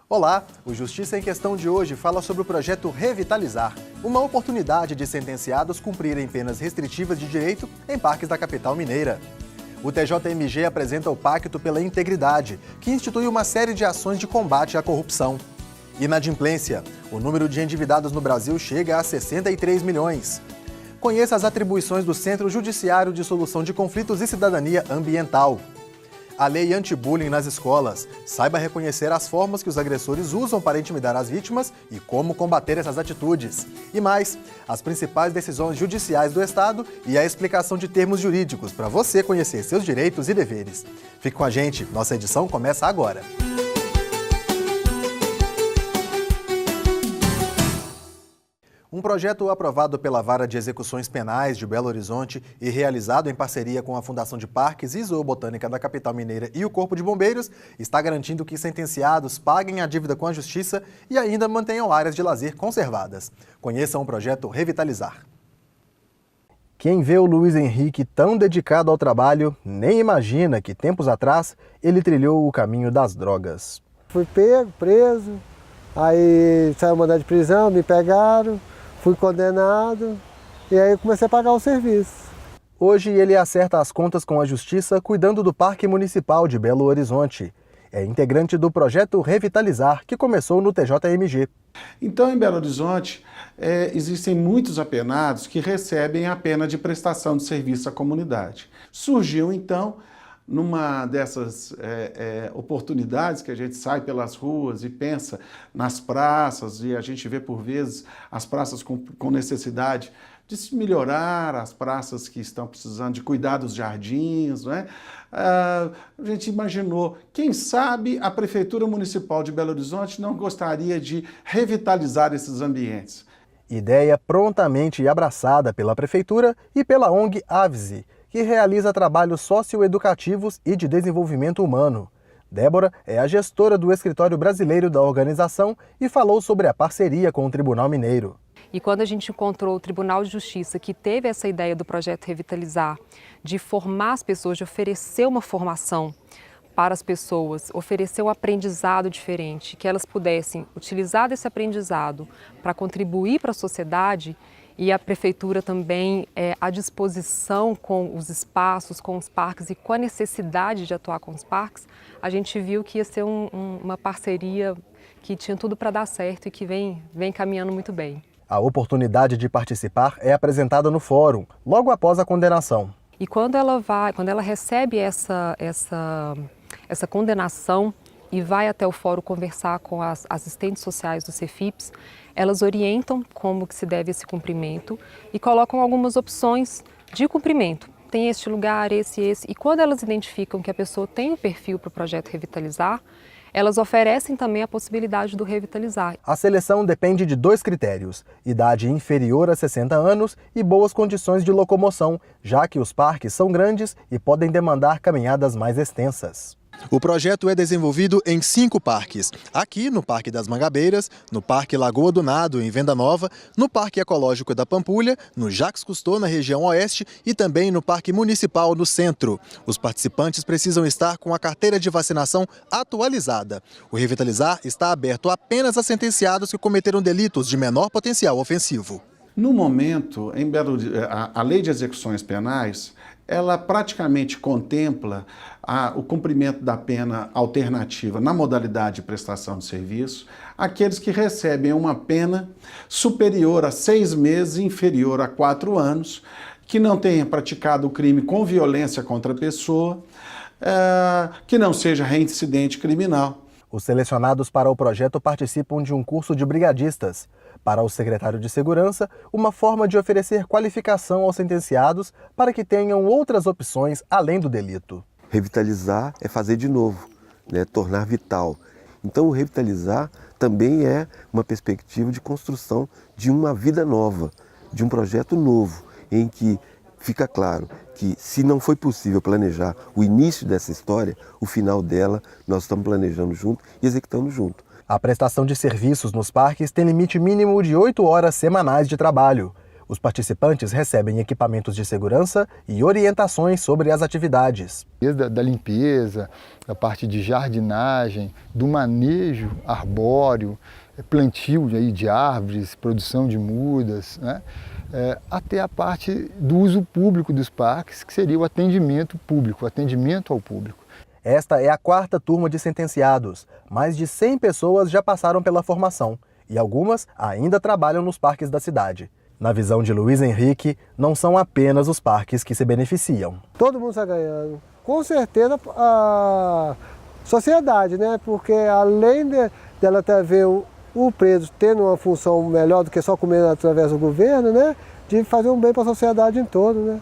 Olá, o Justiça em Questão de hoje fala sobre o projeto Revitalizar, uma oportunidade de sentenciados cumprirem penas restritivas de direito em parques da capital mineira. O TJMG apresenta o Pacto pela Integridade, que institui uma série de ações de combate à corrupção. Inadimplência. O número de endividados no Brasil chega a 63 milhões. Conheça as atribuições do Centro Judiciário de Solução de Conflitos e Cidadania Ambiental. A lei anti-bullying nas escolas. Saiba reconhecer as formas que os agressores usam para intimidar as vítimas e como combater essas atitudes. E mais, as principais decisões judiciais do Estado e a explicação de termos jurídicos para você conhecer seus direitos e deveres. Fique com a gente, nossa edição começa agora. Um projeto aprovado pela Vara de Execuções Penais de Belo Horizonte e realizado em parceria com a Fundação de Parques e Zoobotânica da capital mineira e o Corpo de Bombeiros está garantindo que sentenciados paguem a dívida com a Justiça e ainda mantenham áreas de lazer conservadas. Conheçam o projeto Revitalizar. Quem vê o Luiz Henrique tão dedicado ao trabalho nem imagina que tempos atrás ele trilhou o caminho das drogas. Fui pego, preso, aí saiu mandado de prisão, me pegaram. Fui condenado e aí eu comecei a pagar o serviço. Hoje ele acerta as contas com a Justiça cuidando do Parque Municipal de Belo Horizonte. É integrante do projeto Revitalizar, que começou no TJMG. Então, em Belo Horizonte, existem muitos apenados que recebem a pena de prestação de serviço à comunidade. Surgiu, então, numa dessas oportunidades que a gente sai pelas ruas e pensa nas praças, e a gente vê por vezes as praças com necessidade de se melhorar, as praças que estão precisando de cuidar dos jardins, não é? A gente imaginou, quem sabe a Prefeitura Municipal de Belo Horizonte não gostaria de revitalizar esses ambientes. Ideia prontamente abraçada pela Prefeitura e pela ONG Avise, que realiza trabalhos socioeducativos e de desenvolvimento humano. Débora é a gestora do escritório brasileiro da organização e falou sobre a parceria com o Tribunal Mineiro. E quando a gente encontrou o Tribunal de Justiça, que teve essa ideia do projeto Revitalizar, de formar as pessoas, de oferecer uma formação para as pessoas, oferecer um aprendizado diferente, que elas pudessem utilizar desse aprendizado para contribuir para a sociedade, e a Prefeitura também à disposição com os espaços, com os parques e com a necessidade de atuar com os parques, a gente viu que ia ser uma parceria que tinha tudo para dar certo e que vem caminhando muito bem. A oportunidade de participar é apresentada no fórum, logo após a condenação. E quando ela recebe essa condenação e vai até o fórum conversar com as assistentes sociais do Cefips, elas orientam como que se deve esse cumprimento e colocam algumas opções de cumprimento. Tem este lugar, esse. E quando elas identificam que a pessoa tem o perfil para o projeto Revitalizar, elas oferecem também a possibilidade do Revitalizar. A seleção depende de 2 critérios: idade inferior a 60 anos e boas condições de locomoção, já que os parques são grandes e podem demandar caminhadas mais extensas. O projeto é desenvolvido em 5 parques. Aqui no Parque das Mangabeiras, no Parque Lagoa do Nado, em Venda Nova, no Parque Ecológico da Pampulha, no Jacques Cousteau, na região oeste, e também no Parque Municipal, no centro. Os participantes precisam estar com a carteira de vacinação atualizada. O Revitalizar está aberto apenas a sentenciados que cometeram delitos de menor potencial ofensivo. No momento, a Lei de Execuções Penais, ela praticamente contempla o cumprimento da pena alternativa na modalidade de prestação de serviço, aqueles que recebem uma pena superior a 6 meses e inferior a 4 anos, que não tenha praticado o crime com violência contra a pessoa, que não seja reincidente criminal. Os selecionados para o projeto participam de um curso de brigadistas. Para o secretário de Segurança, uma forma de oferecer qualificação aos sentenciados para que tenham outras opções além do delito. Revitalizar é fazer de novo, né? Tornar vital. Então o revitalizar também é uma perspectiva de construção de uma vida nova, de um projeto novo, em que fica claro que se não foi possível planejar o início dessa história, o final dela nós estamos planejando junto e executando junto. A prestação de serviços nos parques tem limite mínimo de 8 horas semanais de trabalho. Os participantes recebem equipamentos de segurança e orientações sobre as atividades. Desde da limpeza, da parte de jardinagem, do manejo arbóreo, plantio de árvores, produção de mudas, né? Até a parte do uso público dos parques, que seria o atendimento público, o atendimento ao público. Esta é a 4ª turma de sentenciados. Mais de 100 pessoas já passaram pela formação e algumas ainda trabalham nos parques da cidade. Na visão de Luiz Henrique, não são apenas os parques que se beneficiam. Todo mundo está ganhando. Com certeza a sociedade, né? Porque além dela até ver o preso tendo uma função melhor do que só comer através do governo, né? De fazer um bem para a sociedade em todo, né?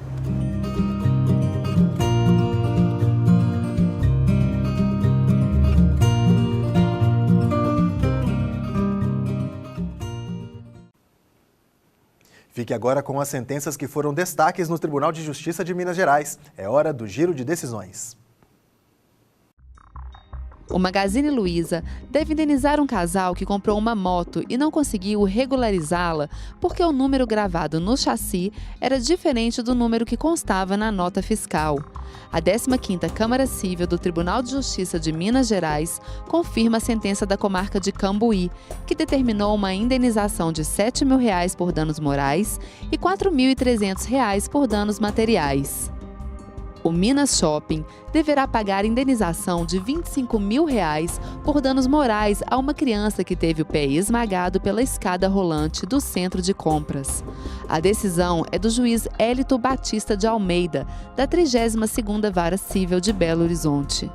Fique agora com as sentenças que foram destaques no Tribunal de Justiça de Minas Gerais. É hora do giro de decisões. O Magazine Luiza deve indenizar um casal que comprou uma moto e não conseguiu regularizá-la porque o número gravado no chassi era diferente do número que constava na nota fiscal. A 15ª Câmara Civil do Tribunal de Justiça de Minas Gerais confirma a sentença da comarca de Cambuí, que determinou uma indenização de R$ 7.000 por danos morais e R$ 4.300 por danos materiais. O Minas Shopping deverá pagar indenização de R$ 25.000 por danos morais a uma criança que teve o pé esmagado pela escada rolante do centro de compras. A decisão é do juiz Hélito Batista de Almeida, da 32ª Vara Civil de Belo Horizonte.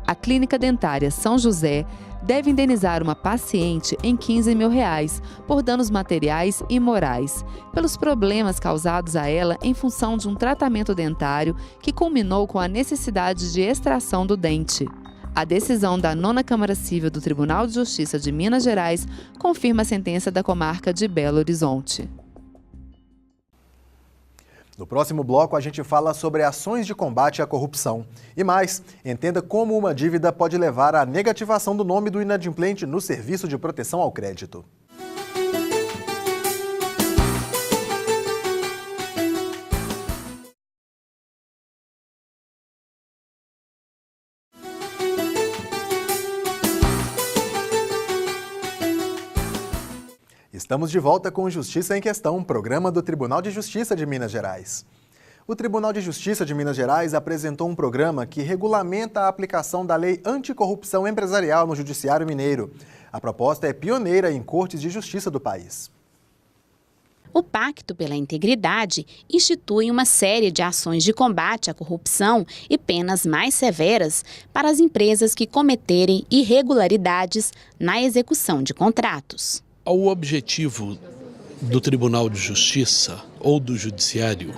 A Clínica Dentária São José deve indenizar uma paciente em R$ 15.000 por danos materiais e morais, pelos problemas causados a ela em função de um tratamento dentário que culminou com a necessidade de extração do dente. A decisão da 9ª Câmara Civil do Tribunal de Justiça de Minas Gerais confirma a sentença da comarca de Belo Horizonte. No próximo bloco, a gente fala sobre ações de combate à corrupção. E mais, entenda como uma dívida pode levar à negativação do nome do inadimplente no Serviço de Proteção ao Crédito. Estamos de volta com Justiça em Questão, programa do Tribunal de Justiça de Minas Gerais. O Tribunal de Justiça de Minas Gerais apresentou um programa que regulamenta a aplicação da Lei Anticorrupção Empresarial no Judiciário Mineiro. A proposta é pioneira em cortes de justiça do país. O Pacto pela Integridade institui uma série de ações de combate à corrupção e penas mais severas para as empresas que cometerem irregularidades na execução de contratos. O objetivo do Tribunal de Justiça ou do Judiciário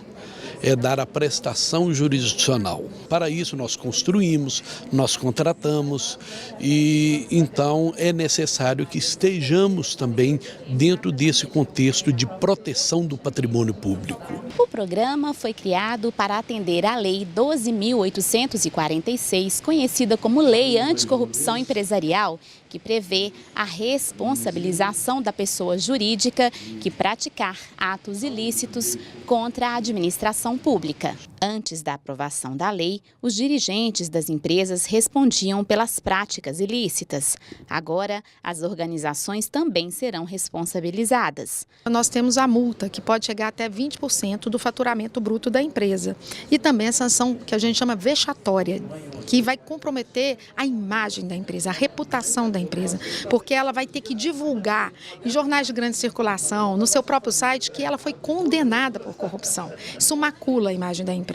é dar a prestação jurisdicional. Para isso nós construímos, nós contratamos e então é necessário que estejamos também dentro desse contexto de proteção do patrimônio público. O programa foi criado para atender à Lei 12.846, conhecida como Lei Anticorrupção Empresarial, que prevê a responsabilização da pessoa jurídica que praticar atos ilícitos contra a administração pública. Antes da aprovação da lei, os dirigentes das empresas respondiam pelas práticas ilícitas. Agora, as organizações também serão responsabilizadas. Nós temos a multa, que pode chegar até 20% do faturamento bruto da empresa. E também a sanção que a gente chama vexatória, que vai comprometer a imagem da empresa, a reputação da empresa, porque ela vai ter que divulgar em jornais de grande circulação, no seu próprio site, que ela foi condenada por corrupção. Isso macula a imagem da empresa.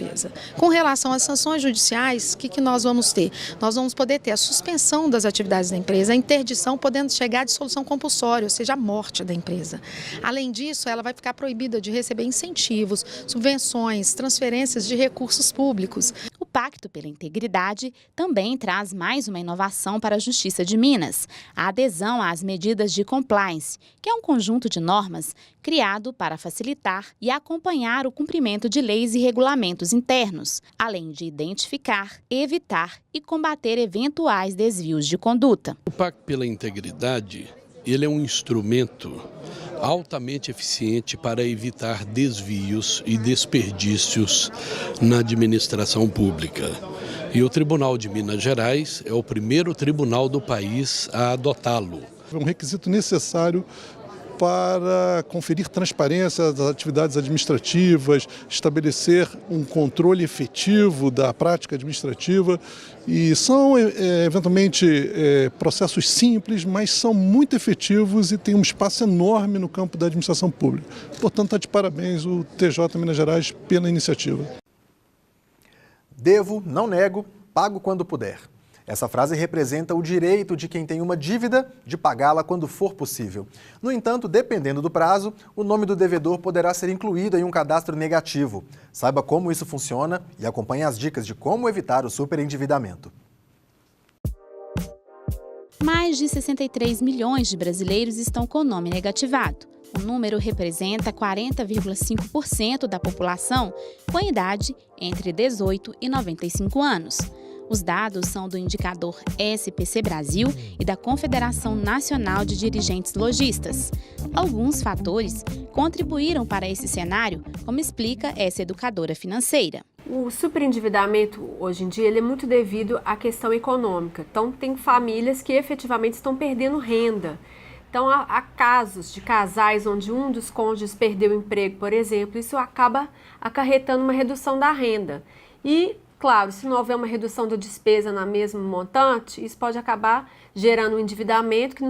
Com relação às sanções judiciais, o que nós vamos ter? Nós vamos poder ter a suspensão das atividades da empresa, a interdição, podendo chegar à dissolução compulsória, ou seja, a morte da empresa. Além disso, ela vai ficar proibida de receber incentivos, subvenções, transferências de recursos públicos. O Pacto pela Integridade também traz mais uma inovação para a Justiça de Minas, a adesão às medidas de compliance, que é um conjunto de normas criado para facilitar e acompanhar o cumprimento de leis e regulamentos internos, além de identificar, evitar e combater eventuais desvios de conduta. O Pacto pela Integridade, ele é um instrumento altamente eficiente para evitar desvios e desperdícios na administração pública. E o Tribunal de Minas Gerais é o primeiro tribunal do país a adotá-lo. É um requisito necessário para conferir transparência das atividades administrativas, estabelecer um controle efetivo da prática administrativa. E são, eventualmente, processos simples, mas são muito efetivos e têm um espaço enorme no campo da administração pública. Portanto, está de parabéns o TJ Minas Gerais pela iniciativa. Devo, não nego, pago quando puder. Essa frase representa o direito de quem tem uma dívida de pagá-la quando for possível. No entanto, dependendo do prazo, o nome do devedor poderá ser incluído em um cadastro negativo. Saiba como isso funciona e acompanhe as dicas de como evitar o superendividamento. Mais de 63 milhões de brasileiros estão com o nome negativado. O número representa 40,5% da população com idade entre 18 e 95 anos. Os dados são do indicador SPC Brasil e da Confederação Nacional de Dirigentes Lojistas. Alguns fatores contribuíram para esse cenário, como explica essa educadora financeira. O superendividamento, hoje em dia, ele é muito devido à questão econômica. Então, tem famílias que efetivamente estão perdendo renda. Então, há casos de casais onde um dos cônjuges perdeu o emprego, por exemplo, isso acaba acarretando uma redução da renda. E, claro, se não houver uma redução da despesa na mesma montante, isso pode acabar gerando um endividamento que,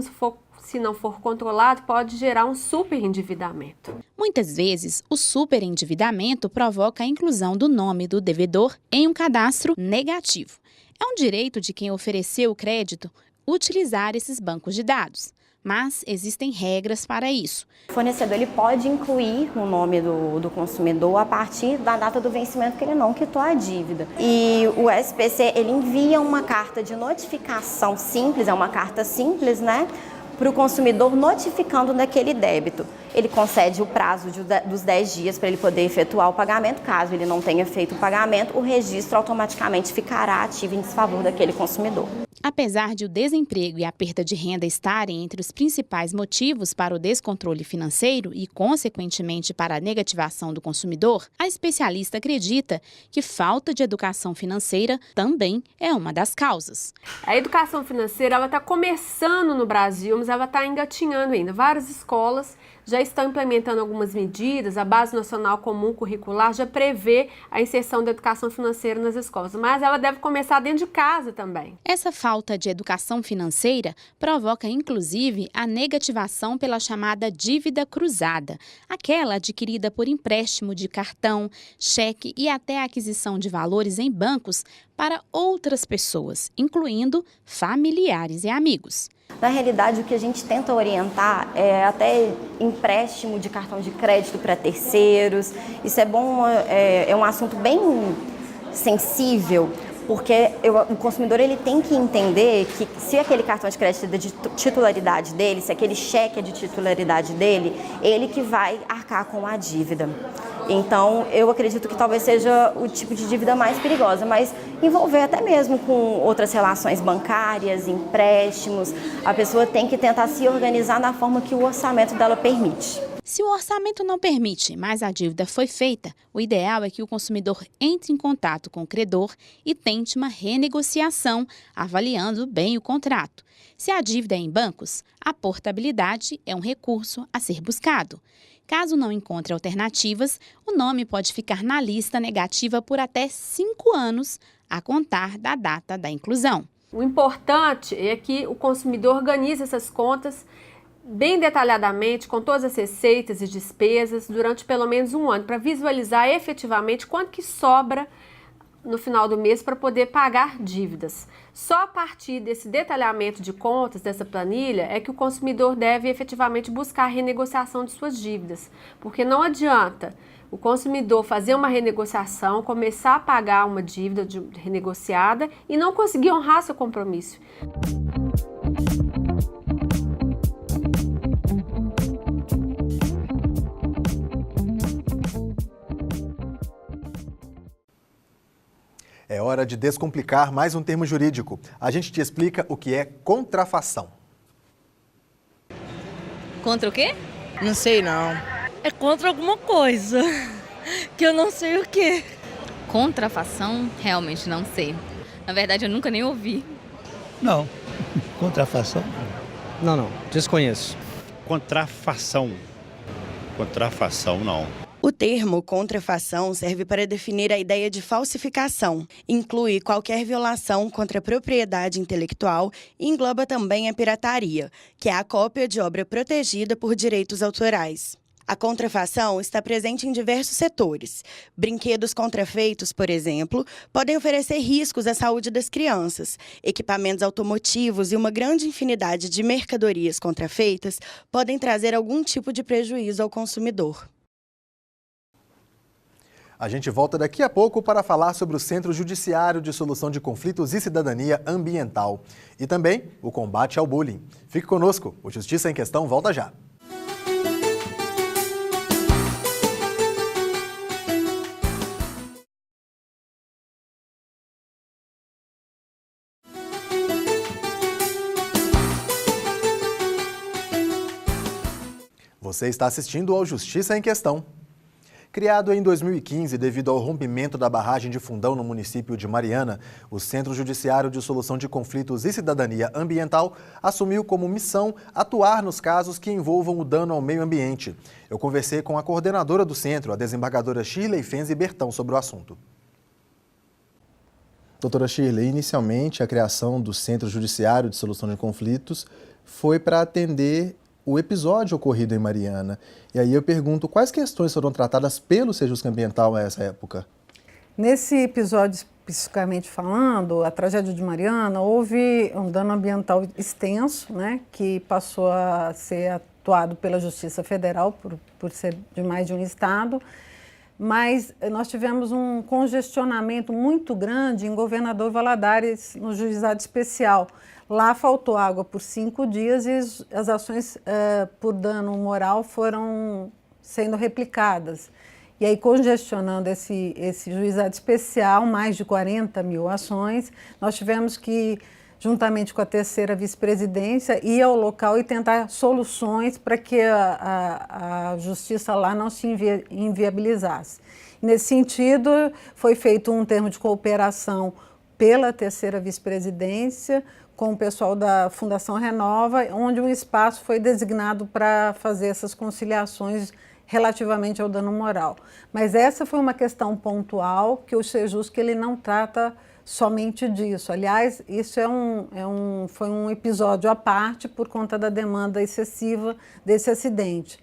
se não for controlado, pode gerar um superendividamento. Muitas vezes, o superendividamento provoca a inclusão do nome do devedor em um cadastro negativo. É um direito de quem ofereceu o crédito utilizar esses bancos de dados. Mas existem regras para isso. O fornecedor ele pode incluir o nome do consumidor a partir da data do vencimento que ele não quitou a dívida. E o SPC ele envia uma carta de notificação simples, é uma carta simples, né, para o consumidor notificando daquele débito. Ele concede o prazo dos 10 dias para ele poder efetuar o pagamento. Caso ele não tenha feito o pagamento, o registro automaticamente ficará ativo em desfavor daquele consumidor. Apesar de o desemprego e a perda de renda estarem entre os principais motivos para o descontrole financeiro e, consequentemente, para a negativação do consumidor, a especialista acredita que falta de educação financeira também é uma das causas. A educação financeira ela está começando no Brasil, mas ela está engatinhando ainda. Várias escolas já estão implementando algumas medidas, a Base Nacional Comum Curricular já prevê a inserção da educação financeira nas escolas, mas ela deve começar dentro de casa também. Essa falta de educação financeira provoca, inclusive, a negativação pela chamada dívida cruzada, aquela adquirida por empréstimo de cartão, cheque e até a aquisição de valores em bancos para outras pessoas, incluindo familiares e amigos. Na realidade, o que a gente tenta orientar é até empréstimo de cartão de crédito para terceiros. Isso é bom, é um assunto bem sensível, porque o consumidor ele tem que entender que se aquele cartão de crédito é de titularidade dele, se aquele cheque é de titularidade dele, ele que vai arcar com a dívida. Então, eu acredito que talvez seja o tipo de dívida mais perigosa, mas envolver até mesmo com outras relações bancárias, empréstimos, a pessoa tem que tentar se organizar na forma que o orçamento dela permite. Se o orçamento não permite, mas a dívida foi feita, o ideal é que o consumidor entre em contato com o credor e tente uma renegociação, avaliando bem o contrato. Se a dívida é em bancos, a portabilidade é um recurso a ser buscado. Caso não encontre alternativas, o nome pode ficar na lista negativa por até 5 anos, a contar da data da inclusão. O importante é que o consumidor organize essas contas bem detalhadamente, com todas as receitas e despesas, durante pelo menos um ano, para visualizar efetivamente quanto que sobra no final do mês para poder pagar dívidas. Só a partir desse detalhamento de contas, dessa planilha, é que o consumidor deve efetivamente buscar a renegociação de suas dívidas, porque não adianta o consumidor fazer uma renegociação, começar a pagar uma dívida renegociada e não conseguir honrar seu compromisso. É hora de descomplicar mais um termo jurídico. A gente te explica o que é contrafação. Contra o quê? Não sei não. É contra alguma coisa, que eu não sei o quê. Contra a facção, realmente não sei. Na verdade, eu nunca nem ouvi. Não. Contra a facção? Não, desconheço. Contrafação. Contrafação, não. O termo contrafação serve para definir a ideia de falsificação. Inclui qualquer violação contra a propriedade intelectual e engloba também a pirataria, que é a cópia de obra protegida por direitos autorais. A contrafação está presente em diversos setores. Brinquedos contrafeitos, por exemplo, podem oferecer riscos à saúde das crianças. Equipamentos automotivos e uma grande infinidade de mercadorias contrafeitas podem trazer algum tipo de prejuízo ao consumidor. A gente volta daqui a pouco para falar sobre o Centro Judiciário de Solução de Conflitos e Cidadania Ambiental e também o combate ao bullying. Fique conosco, o Justiça em Questão volta já. Você está assistindo ao Justiça em Questão. Criado em 2015 devido ao rompimento da barragem de Fundão no município de Mariana, o Centro Judiciário de Solução de Conflitos e Cidadania Ambiental assumiu como missão atuar nos casos que envolvam o dano ao meio ambiente. Eu conversei com a coordenadora do centro, a desembargadora Shirley Fenzi Bertão, sobre o assunto. Doutora Shirley, inicialmente a criação do Centro Judiciário de Solução de Conflitos foi para atender o episódio ocorrido em Mariana. E aí eu pergunto, quais questões foram tratadas pelo Sejusc Ambiental nessa época? Nesse episódio, especificamente falando, a tragédia de Mariana, houve um dano ambiental extenso, né, que passou a ser atuado pela Justiça Federal, por ser de mais de um estado, mas nós tivemos um congestionamento muito grande em Governador Valadares, no Juizado Especial. Lá faltou água por 5 dias e as ações por dano moral foram sendo replicadas. E aí, congestionando esse juizado especial, mais de 40 mil ações, nós tivemos que, juntamente com a terceira vice-presidência, ir ao local e tentar soluções para que a justiça lá não se inviabilizasse. Nesse sentido, foi feito um termo de cooperação pela terceira vice-presidência, com o pessoal da Fundação Renova, onde um espaço foi designado para fazer essas conciliações relativamente ao dano moral. Mas essa foi uma questão pontual que o Sejusc ele não trata somente disso. Aliás, isso foi um episódio à parte por conta da demanda excessiva desse acidente.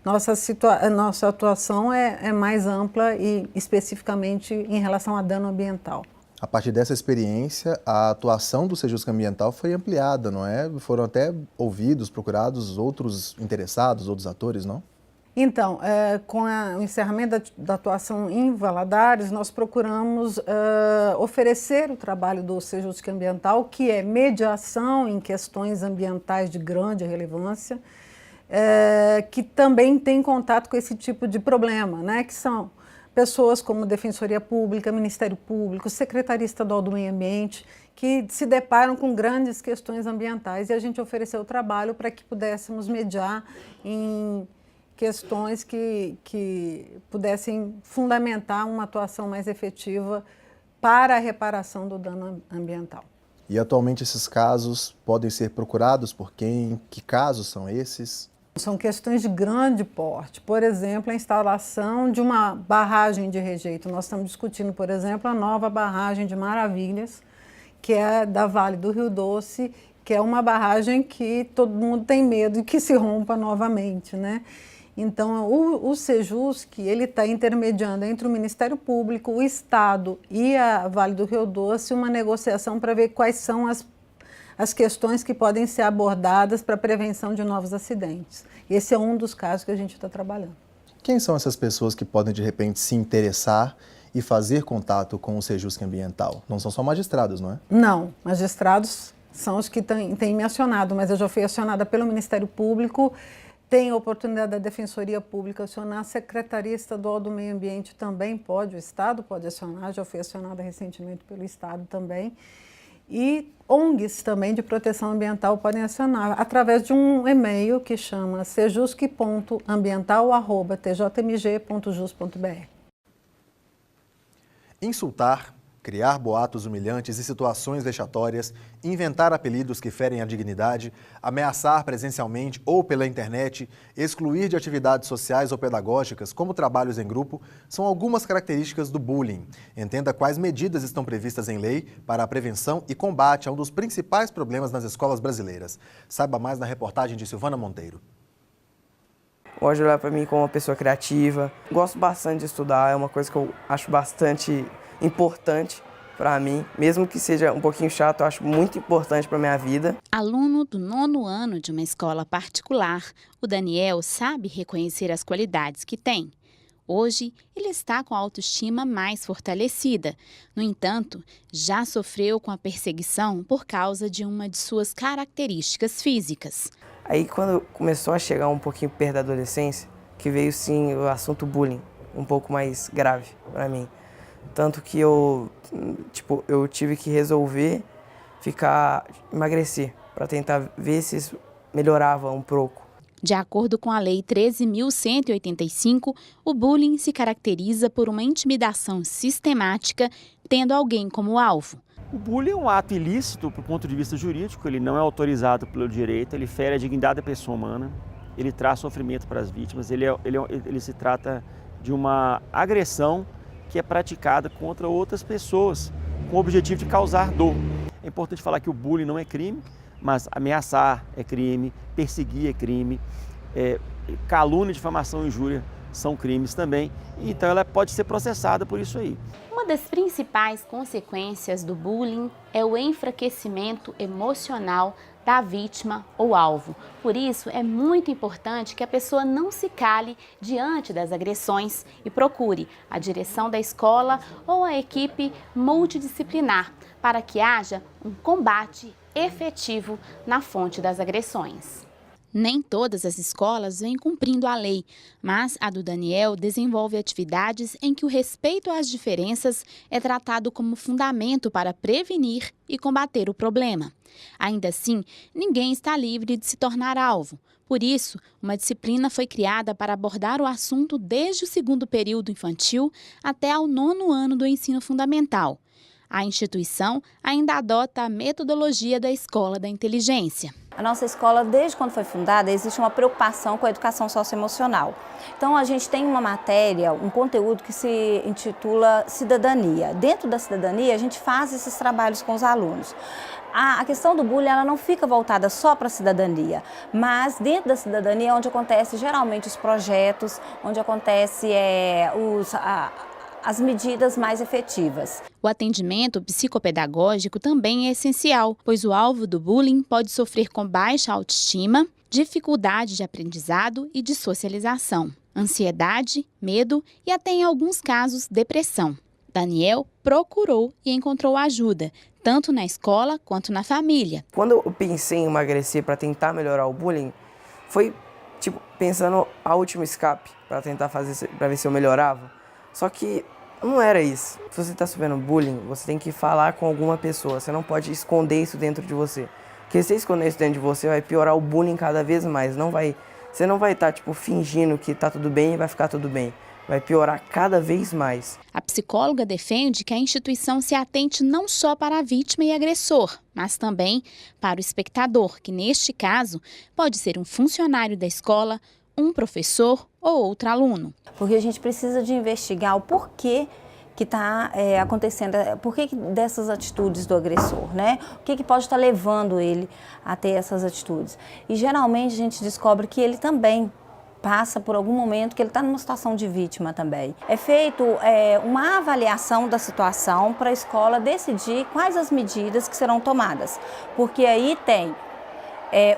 Nossa atuação é mais ampla e especificamente em relação a dano ambiental. A partir dessa experiência, a atuação do Sejusc Ambiental foi ampliada, não é? Foram até ouvidos, procurados outros interessados, outros atores, não? Então, com o encerramento da atuação em Valadares, nós procuramos oferecer o trabalho do Sejusc Ambiental, que é mediação em questões ambientais de grande relevância, que também tem contato com esse tipo de problema, né? Que são pessoas como Defensoria Pública, Ministério Público, Secretaria Estadual do Meio Ambiente, que se deparam com grandes questões ambientais, e a gente ofereceu o trabalho para que pudéssemos mediar em questões que pudessem fundamentar uma atuação mais efetiva para a reparação do dano ambiental. E atualmente esses casos podem ser procurados por quem? Que casos são esses? São questões de grande porte. Por exemplo, a instalação de uma barragem de rejeito. Nós estamos discutindo, por exemplo, a nova barragem de Maravilhas, que é da Vale do Rio Doce, que é uma barragem que todo mundo tem medo de que se rompa novamente, né? Então, o Sejusc, ele está intermediando entre o Ministério Público, o Estado e a Vale do Rio Doce uma negociação para ver quais são as questões que podem ser abordadas para a prevenção de novos acidentes. Esse é um dos casos que a gente está trabalhando. Quem são essas pessoas que podem, de repente, se interessar e fazer contato com o Sejusc Ambiental? Não são só magistrados, não é? Não, magistrados são os que têm me acionado, mas eu já fui acionada pelo Ministério Público, tem a oportunidade da Defensoria Pública acionar, a Secretaria Estadual do Meio Ambiente também pode, o Estado pode acionar, já fui acionada recentemente pelo Estado também. E ONGs também de proteção ambiental podem acionar através de um e-mail que chama sejusc.ambiental@tjmg.jus.br. Insultar, criar boatos humilhantes e situações vexatórias, inventar apelidos que ferem a dignidade, ameaçar presencialmente ou pela internet, excluir de atividades sociais ou pedagógicas, como trabalhos em grupo, são algumas características do bullying. Entenda quais medidas estão previstas em lei para a prevenção e combate a um dos principais problemas nas escolas brasileiras. Saiba mais na reportagem de Silvana Monteiro. Pode olhar para mim como uma pessoa criativa. Gosto bastante de estudar, é uma coisa que eu acho bastante importante para mim, mesmo que seja um pouquinho chato, eu acho muito importante para minha vida. Aluno do 9º ano de uma escola particular, o Daniel sabe reconhecer as qualidades que tem. Hoje, ele está com a autoestima mais fortalecida. No entanto, já sofreu com a perseguição por causa de uma de suas características físicas. Aí, quando começou a chegar um pouquinho perto da adolescência, que veio sim o assunto bullying, um pouco mais grave para mim. Tanto que eu tive que resolver emagrecer, para tentar ver se isso melhorava um pouco. De acordo com a Lei 13.185, o bullying se caracteriza por uma intimidação sistemática, tendo alguém como alvo. O bullying é um ato ilícito do ponto de vista jurídico, ele não é autorizado pelo direito, ele fere a dignidade da pessoa humana, ele traz sofrimento para as vítimas, ele se trata de uma agressão que é praticada contra outras pessoas, com o objetivo de causar dor. É importante falar que o bullying não é crime, mas ameaçar é crime, perseguir é crime, calúnia, difamação e injúria são crimes também, então ela pode ser processada por isso aí. Uma das principais consequências do bullying é o enfraquecimento emocional da vítima ou alvo. Por isso, é muito importante que a pessoa não se cale diante das agressões e procure a direção da escola ou a equipe multidisciplinar para que haja um combate efetivo na fonte das agressões. Nem todas as escolas vêm cumprindo a lei, mas a do Daniel desenvolve atividades em que o respeito às diferenças é tratado como fundamento para prevenir e combater o problema. Ainda assim, ninguém está livre de se tornar alvo. Por isso, uma disciplina foi criada para abordar o assunto desde o 2º período infantil até ao 9º ano do ensino fundamental. A instituição ainda adota a metodologia da Escola da Inteligência. A nossa escola, desde quando foi fundada, existe uma preocupação com a educação socioemocional. Então, a gente tem uma matéria, um conteúdo que se intitula Cidadania. Dentro da cidadania, a gente faz esses trabalhos com os alunos. A questão do bullying, ela não fica voltada só para a cidadania, mas dentro da cidadania é onde acontece geralmente os projetos, onde acontece as medidas mais efetivas. O atendimento psicopedagógico também é essencial, pois o alvo do bullying pode sofrer com baixa autoestima, dificuldade de aprendizado e de socialização, ansiedade, medo e até em alguns casos depressão. Daniel procurou e encontrou ajuda, tanto na escola quanto na família. Quando eu pensei em emagrecer para tentar melhorar o bullying, foi pensando a última escape para tentar fazer, para ver se eu melhorava. Só que não era isso. Se você está sofrendo bullying, você tem que falar com alguma pessoa. Você não pode esconder isso dentro de você. Porque se você esconder isso dentro de você, vai piorar o bullying cada vez mais. Você não vai estar fingindo que está tudo bem e vai ficar tudo bem. Vai piorar cada vez mais. A psicóloga defende que a instituição se atente não só para a vítima e agressor, mas também para o espectador, que neste caso pode ser um funcionário da escola, um professor ou outro aluno. Porque a gente precisa de investigar o porquê que está acontecendo, porquê dessas atitudes do agressor, né? O que pode estar levando ele a ter essas atitudes. E geralmente a gente descobre que ele também passa por algum momento que ele está numa situação de vítima também. É feito uma avaliação da situação para a escola decidir quais as medidas que serão tomadas. Porque aí tem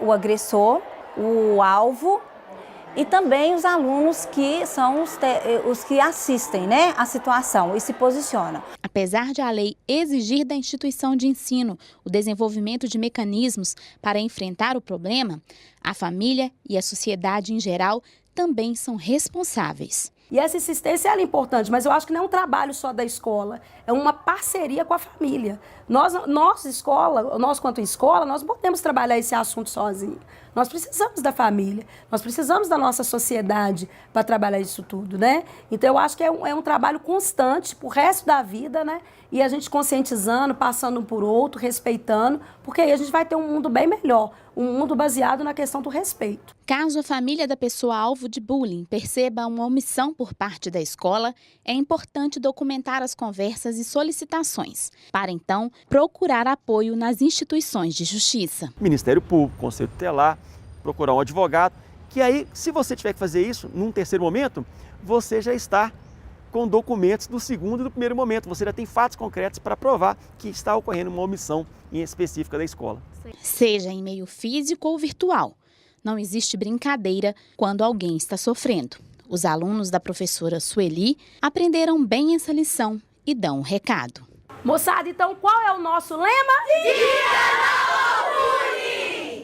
o agressor, o alvo, e também os alunos que são os que assistem, né, a situação e se posicionam. Apesar de a lei exigir da instituição de ensino o desenvolvimento de mecanismos para enfrentar o problema, a família e a sociedade em geral também são responsáveis. E essa insistência ela é importante, mas eu acho que não é um trabalho só da escola, é uma parceria com a família. Nós quanto escola, nós não podemos trabalhar esse assunto sozinho. Nós precisamos da família, nós precisamos da nossa sociedade para trabalhar isso tudo, né? Então eu acho que é um trabalho constante pro resto da vida, né? E a gente conscientizando, passando um por outro, respeitando, porque aí a gente vai ter um mundo bem melhor, um mundo baseado na questão do respeito. Caso a família da pessoa alvo de bullying perceba uma omissão por parte da escola, é importante documentar as conversas e solicitações, para então procurar apoio nas instituições de justiça. Ministério Público, Conselho Tutelar, procurar um advogado, que aí, se você tiver que fazer isso num terceiro momento, você já está com documentos do segundo e do primeiro momento. Você já tem fatos concretos para provar que está ocorrendo uma omissão em específica da escola. Seja em meio físico ou virtual, não existe brincadeira quando alguém está sofrendo. Os alunos da professora Sueli aprenderam bem essa lição e dão um recado. Moçada, então qual é o nosso lema?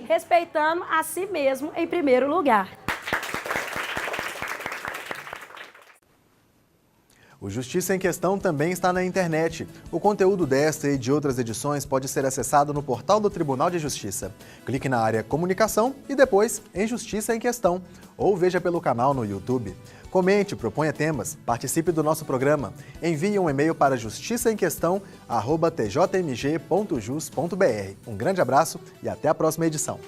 Respeitando a si mesmo em primeiro lugar. O Justiça em Questão também está na internet. O conteúdo desta e de outras edições pode ser acessado no portal do Tribunal de Justiça. Clique na área Comunicação e depois em Justiça em Questão, ou veja pelo canal no YouTube. Comente, proponha temas, participe do nosso programa. Envie um e-mail para justiçaemquestão@tjmg.jus.br. Um grande abraço e até a próxima edição.